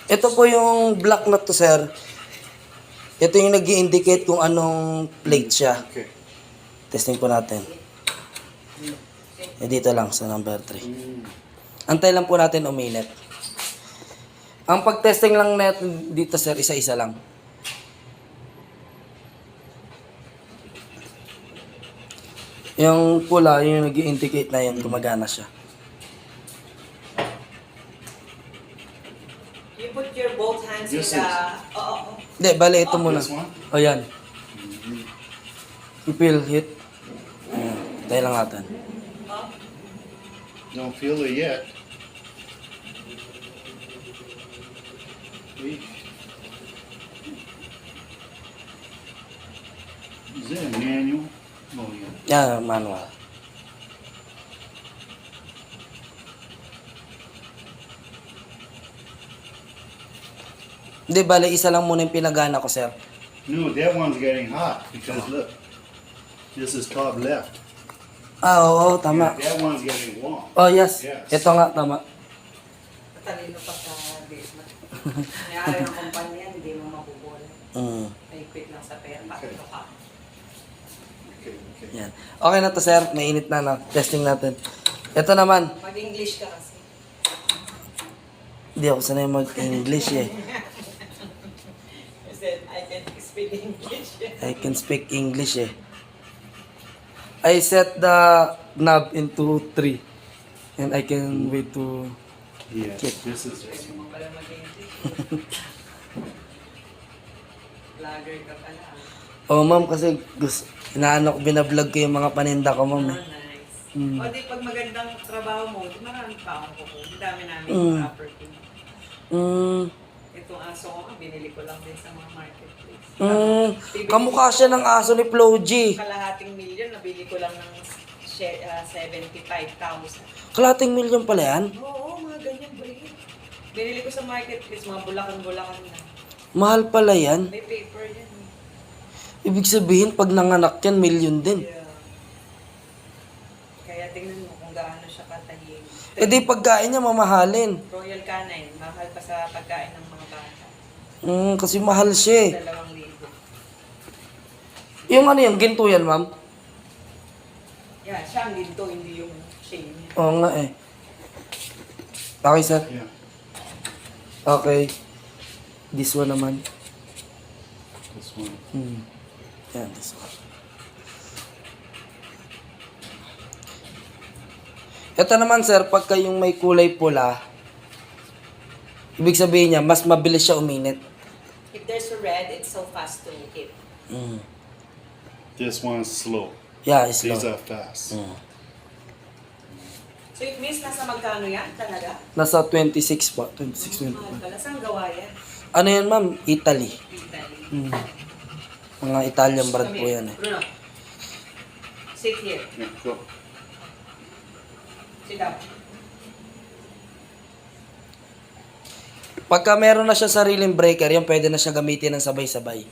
Ito po yung black na to, sir. Ito yung nag-i-indicate kung anong plate siya. Okay. Testing po natin. Dito lang sa number 3. Antay lang po natin uminit. Ang pag-testing lang natin dito, sir, isa-isa lang. Yung pula, yung nag-i-indicate na yun, gumagana siya. You put your both hands in This the... is- Hindi, bale ito muna. This one? O yan. I-feel hit. Ayan. Tayo lang natin. Don't feel it yet. Eesh. Is that a manual? Oh, yeah. Yan, manual. Hindi, bale isa lang muna yung pinagana ko, sir. No, that one's getting hot because look, this is top left. Oo, tama. That one's getting warm. Oh, yes. Yes. Ito nga, tama. Matalino pa sa basement. Mayari ng kumpanya, hindi mo mabubola. Mm. May quit lang sa pera, patito ka. Okay, okay. Yan. Okay na to, sir. Mainit na, no? Testing natin. Ito naman. Mag-English ka kasi. Hindi ako sanay mag-English eh. I said, I can speak English. I can speak English eh. I set the knob into 3. And I can wait to... Yes, Okay. this is Pwede mo pala mag-English. Vlogger ka pala. Oh, ma'am, kasi gusto... Inaano ko, binablog ko yung mga paninda ko, ma'am Oh, eh. nice. Mm. O di pag magandang trabaho mo, di marami pa akong kukuha. Ang dami namin Mm. property. Mm. Itong aso ko, binili ko lang din sa mga marketplace. Kamukha siya ng aso ni Flo G. Kalahating milyon, nabili ko lang ng 75,000. Kalating milyon pala yan. Oo, mga ganyan breed. Binili ko sa marketplace, mga bulakan-bulakan na. Mahal pala yan. May paper yan. Ibig sabihin, pag nanganak yan, milyon din. Yeah. Kaya tingnan mo kung gaano siya katahimik. E di pagkain niya, mamahalin. Royal Canine, mahal pa sa pagkain ng mga bata. Kasi mahal siya eh. 2,000. Yung ano yan, ginto yan, ma'am? Yeah, siya ang ginto, hindi yung chain niya. Oo nga eh. Okay, sir. Yeah. Okay. This one naman. This one. Yan, this one. Ito naman, sir, pagka yung may kulay pula, ibig sabihin niya, mas mabilis siya uminit. If there's a red, it's so fast to hit. This one's slow. Yeah, it's These low. are fast. So it means nasa magkano yan talaga? Nasa 26 pa. 26, Mahal 25. pala. Saan gawa yan? Ano yan, ma'am? Italy. Italy. Mga Italian brand po yan eh. Bruno. Sit here. Yeah, go. Sit down. Pagka meron na siya sariling breaker, yan pwede na siya gamitin ng sabay-sabay.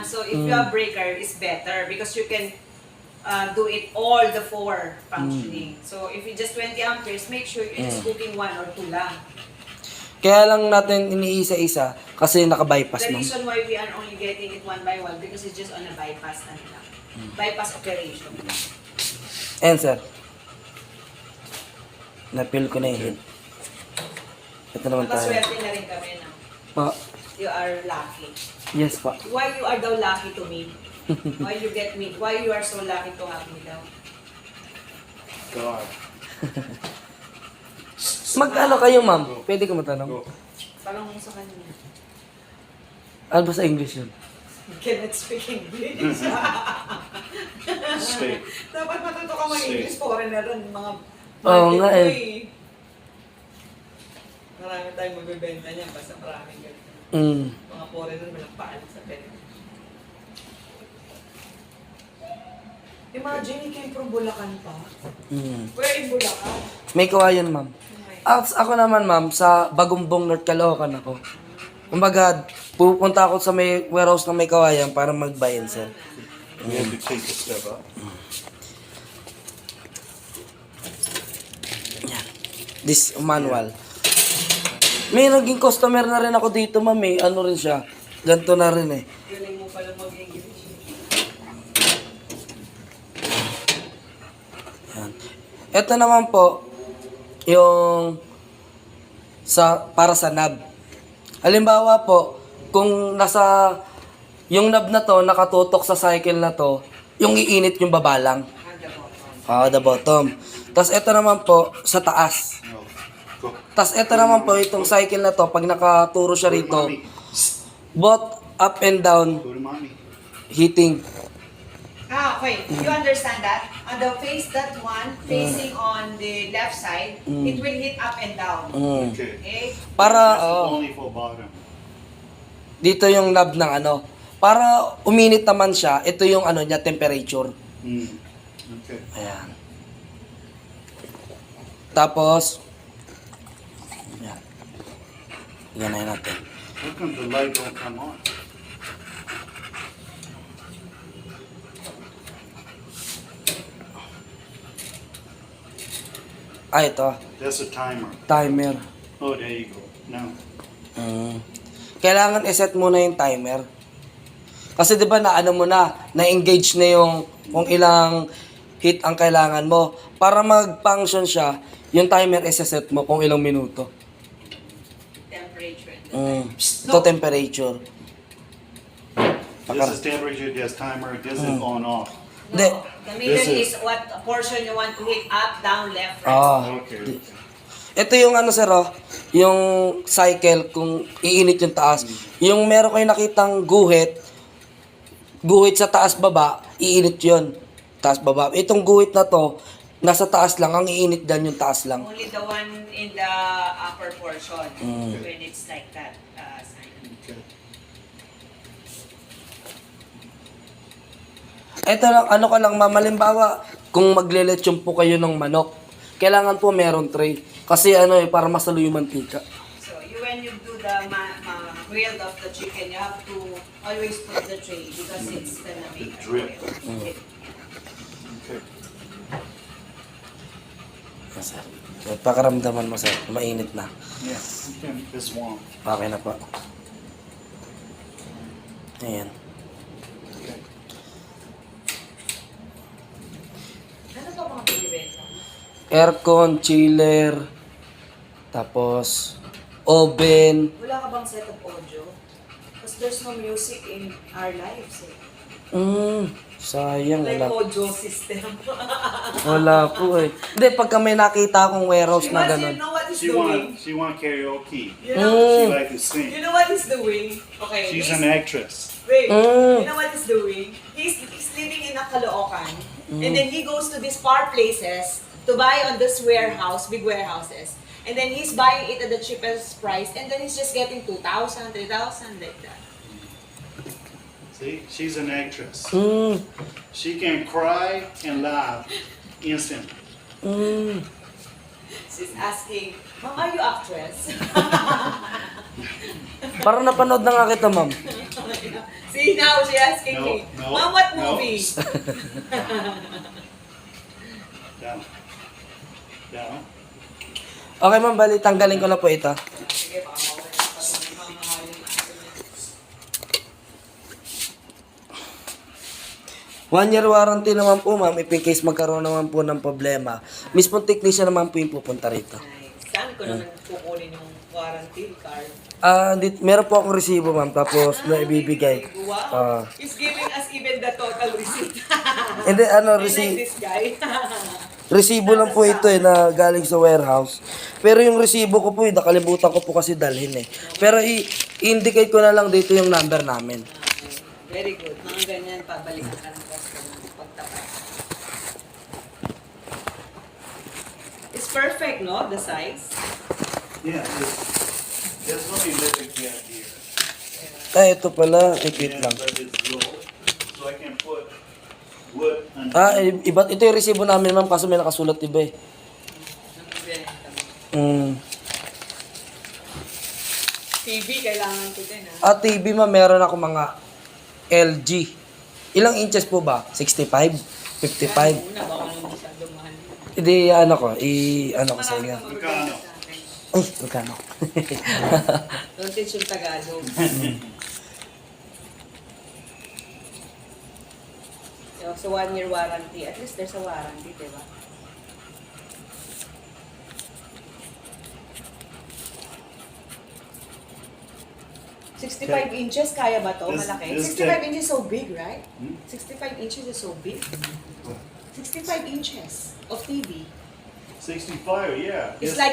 So if you have breaker, it's better because you can do it all the 4 functioning. So if you just 20 amperes, make sure you're just hooking 1 or 2 lang. Kaya lang natin iniisa-isa kasi naka-bypass, The ma'am. reason why we are only getting it 1 by 1 because it's just on a bypass ano lang. Bypass operation. Ayan, sir. Napil ko na yung hit. Ito naman tayo. Napaswerte na rin kami na Pa. you are lucky. Yes, pa. Why you are daw lucky to me? Why you get me? Why you are so lucky to have me daw? God. Mag-ano kayo, ma'am? Pwede ka matanong? Go. Parang sa kanya. Ano ba sa English yun? You cannot speak English. Stay. Dapat matuto ka mag-English foreigner rin, mga Oo nga market mo eh. Marami tayong magbibenta niya, basta maraming ganito. Mga foreigner, walang paalam sa pera. Imagine, he came from Bulacan pa. Where in Bulacan? May kawayan, ma'am. Ako naman, ma'am, sa Bagumbong, North Caloocan ako. Kumbaga, pupunta ako sa may warehouse na may kawayan para mag-buy-in, sir. We have to take a step up. This manual. May naging customer na rin ako dito, ma'am eh. Ano rin siya. Ganito na rin eh. Galing mo pala mag-English. Yan. Ito naman po, yung para sa knob. Halimbawa po, kung yung knob na to, nakatutok sa cycle na to, yung iinit yung baba lang. The bottom. Tapos ito naman po, sa taas. No. Go. Tapos ito naman po, itong cycle na to, pag nakaturo siya Go to rito, mommy. both up and down, Go to mommy. heating. Okay. You understand that? On the face, that one, facing on the left side, it will hit up and down. Mm. Okay. Okay? Para, Only for bottom. dito yung knob ng ano. Para uminit naman siya, ito yung ano niya, temperature. Mm. Okay. Ayan. Tapos, yan. Yan natin. How come the light don't come on? Ito. That's a timer. Timer. Oh, there you go. Now. Mm. Kailangan iset muna yung timer. Kasi 'di ba naano mo na-engage na yung kung ilang hit ang kailangan mo. Para mag-function siya, yung timer iset mo kung ilang minuto. Temperature. Ito temperature. This is temperature, this timer, this is on off. Hindi. The middle This is what portion you want to hit up, down, left, right. Okay. Ito yung ano sir, yung cycle kung iinit yung taas. Yung meron kayo nakitang guhit sa taas baba, iinit yun. Taas baba. Itong guhit na to, nasa taas lang, ang iinit dyan yung taas lang. Only the one in the upper portion when it's like that. Sign. Okay. Ito lang, ano ka lang, ma'am, halimbawa, kung maglelechon po kayo ng manok, kailangan po meron tray. Kasi ano eh, para masalo yung mantika. So when you do the grilled of the chicken, you have to always put the tray because it's gonna make a drip. oil. Okay. Sir, pakaramdaman mo sir, mainit na. Yeah. Okay. It's warm. Okay na po. Ayan. Okay. Ano ba mga pinibenta? Aircon, chiller, tapos oven. Wala ka bang set of audio? Because there's no music in our lives. Sayang Like wala. audio system. Wala po eh. Hindi, pagka may nakita akong warehouse na Because you ganun. know what he's doing? She want karaoke. You know, She like to you sing. know what he's doing? Okay. She's he's- an actress. Wait, Mm. you know what he's doing? He's living in a Caloocan, and then he goes to these far places to buy on this warehouse, big warehouses. And then he's buying it at the cheapest price, and then he's just getting 2,000, 3,000, like that. See, she's an actress. Mm. She can cry and laugh instantly. Mm. She's asking, Mom, are you actress? Parang napanood na nga kita, ma'am. See, now she's asking No, me, no, Mom, what no. movie? Down. Down. Okay, ma'am, bali, tanggalin ko na po ito. Sige, baka mawala pa itong mamahalin natin. 1 year warranty naman po, ma'am, if in case magkaroon naman po ng problema. Mismo technician naman po yung pupunta rito. Nice. Saan ko naman kukunin yung warranty card? Meron po akong resibo, ma'am, tapos na ibibigay. Wow. He's giving us even the total receipt. Hindi, I like resibo. this guy. Resibo lang po ito eh, na galing sa warehouse. Pero yung resibo ko po, nakalimutan ko po kasi dalhin eh. Pero i-indicate ko na lang dito yung number namin. Very good. Mga ganyan, pabalik ka ng customer pagtapat. It's perfect, no? The size. Yeah, there's no electric gap here. Ito pala, repeat Yeah, lang. but it's low, so I can put wood on. Iba, ito yung resibo namin, ma'am, kaso may nakasulat iba eh. TV, kailangan ko din, ha? TV, ma'am, meron ako mga LG. Ilang inches po ba? 65? 55? Una, baka nung masyado mahal. ano ko sa inyo. Magkano? Ay, magkano? Don't teach yung Tagalog. So 1 year warranty. At least there's a warranty, di ba? $65 kaya ba to? This- Malaki? this 65 check- inches is so big, right? Hmm? 65 inches is so big. 65 inches of TV. 65, yeah. It's Yes. like